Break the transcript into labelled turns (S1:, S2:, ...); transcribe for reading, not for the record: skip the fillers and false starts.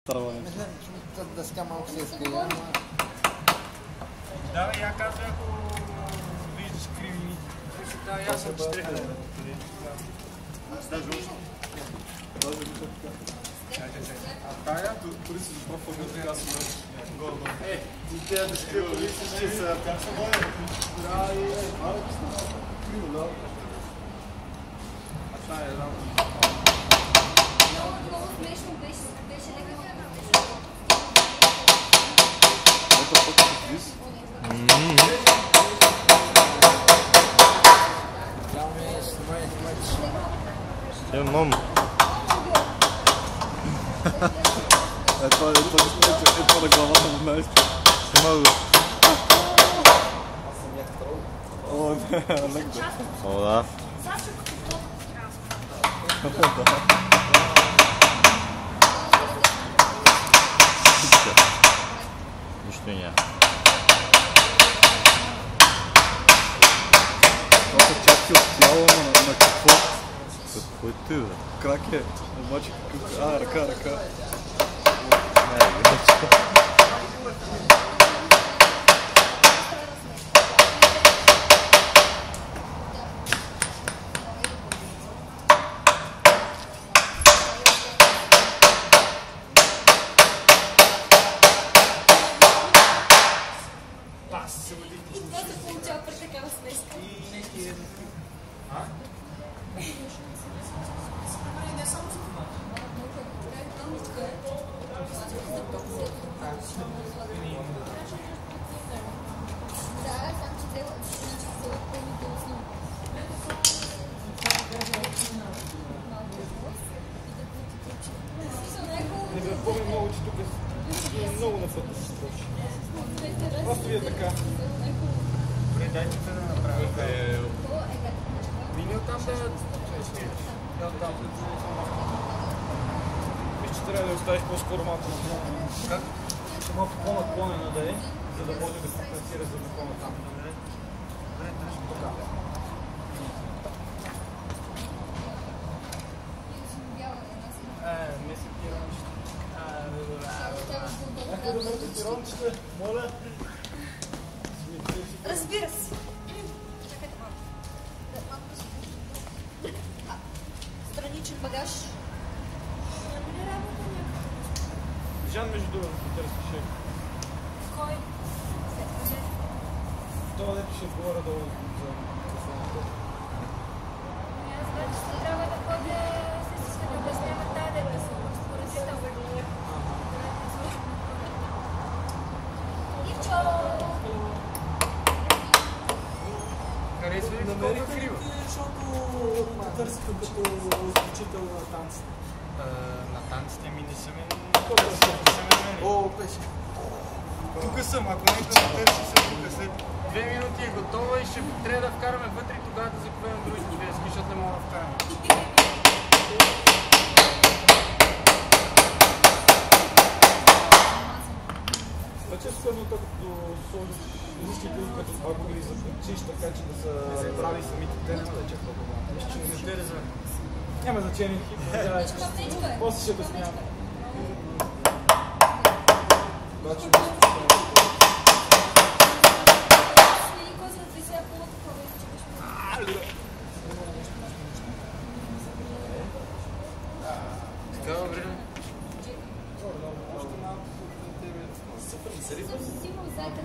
S1: Не знам, че дъска малко се изкрива, ама...
S2: Да, я казвам, ако виждаш кривини. Да, аз съм 4 хиляди. Даже още. Тая, дори си запробвам да трябва да си горе. Ти тези дъски, ако виждаш, че са... Как са горе? Да, и... Криво, да. А това е една...
S3: Много смешно беше леко.
S4: Мам. Това на главата му знаеш. Мам. О, не, леко. О, да. Нищо няма.
S1: Това са чапки от тяло, на какво?
S4: Какво е ти, бе?
S1: Крак е, обаче какъв... А, ръка.
S3: Това се получава при такава смеска. Не само за това. Да, сам че взела по-мително.
S2: Не бе, помня много, че тук е много на път да се строчи. Просто ви е така. Добре, дайте те да направим. Мини оттам да... Там. Виж, че трябва да оставиш по-скоро малко наклонено. Как? Малко по-наклонено да е, за да може да компенсира за наклона там. Добре, точно така. Месец тирончета. Някой да носи тирончета, моля.
S3: Разбира се. Чакайте малко. Страничен багаж.
S2: Жан, между другото, търсеше.
S3: Кой?
S2: Това дето ще говоря долу за микрофоната.
S3: Аз вече трябва да ходя с да обяснява тази дете съм разпоредител. Ивчо!
S2: Харесва ли колко крива?
S5: Защото те търсиха като изключител на танците.
S2: На танците ми не са мен.
S5: О, пеше.
S2: Тук съм, ако някой ме търси съм тук. След 2 минути е готова и ще трябва да вкараме вътре и тогава да закупим другите дески, защото не мога да вкараме.
S5: Вече скърно като сложиш листите и като това го ги започиш, така че да са прави самите те, няма да е чак толкова.
S2: Мисля, че не те разбира.
S5: Няма значение, после ще обяснявам. Обаче,
S2: Така, добре.
S3: Сигурно, зайка,